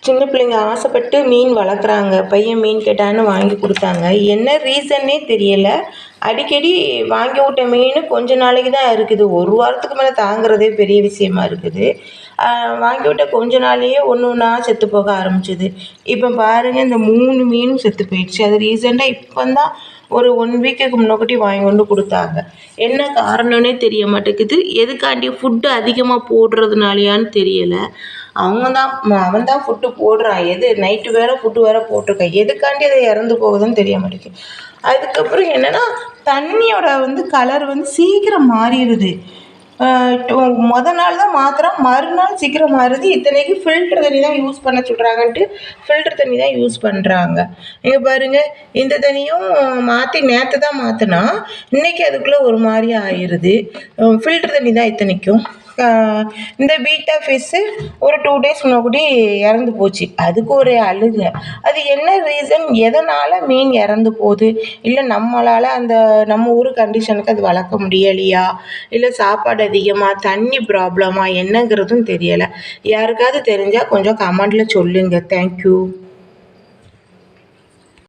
சின்ன பிள்ளைங்க ஆசைப்பட்டு மீன் வளர்க்குறாங்க. பையன் மீன் கேட்டான்னு வாங்கி கொடுத்தாங்க. என்ன ரீசன்னே தெரியல. அடிக்கடி வாங்கி விட்ட மீன் கொஞ்ச நாளைக்கு தான் இருக்குது. ஒரு வாரத்துக்கு மேலே தாங்குறதே பெரிய விஷயமா இருக்குது. வாங்கி விட்ட கொஞ்ச நாள்லயே ஒன்று ஒன்றா செத்து போக ஆரம்பிச்சுது. இப்போ பாருங்கள், இந்த 3 மீனும் செத்து போயிடுச்சு. அது ரீசெண்டாக இப்போ தான் ஒரு 1 வீக்குக்கு முன்னாடி வாங்கி கொண்டு கொடுத்தாங்க. என்ன காரணம்னே தெரிய மாட்டேங்குது. எதுக்காண்டி ஃபுட்டு அதிகமாக போடுறதுனாலயான்னு தெரியலை. அவன் தான் ஃபுட்டு போடுறான். நைட்டு வேறு ஃபுட்டு வேறு போட்டிருக்கான். எதுக்காண்டி அது இறந்து போகுதுன்னு தெரிய மாட்டேங்குது. அதுக்கப்புறம் என்னென்னா, தண்ணியோட கலர் சீக்கிரம் மாறிடுது. நாள் தான் மாற்றுறான், மறுநாள் சீக்கிரம் மாறுது. இத்தனைக்கு ஃபில்டர் தண்ணி தான் யூஸ் பண்ண சொல்கிறாங்கன்ட்டு ஃபில்டர் தண்ணி தான் யூஸ் பண்ணுறாங்க. இங்கே பாருங்கள், இந்த தண்ணியும் மாற்றி நேற்று தான் மாற்றினா, இன்றைக்கி அதுக்குள்ளே ஒரு மாதிரி ஆயிடுது. ஃபில்டர் தண்ணி தான் இத்தனைக்கும். இந்த பீட்டா ஃபிஷ்ஷு ஒரு 2 டேஸ் முன்னாடி இறந்து போச்சு. அதுக்கு ஒரு அழுகை. அது என்ன ரீசன், எதனால் மீன் இறந்து போகுது? இல்லை நம்மளால் நம்ம ஊர் கண்டிஷனுக்கு அது வளர்க்க முடியலையா, இல்லை சாப்பாடு அதிகமாக, தண்ணி ப்ராப்ளமா, என்னங்கிறதும் தெரியலை. யாருக்காவது தெரிஞ்சால் கொஞ்சம் கமெண்டில் சொல்லுங்கள். தேங்க்யூ.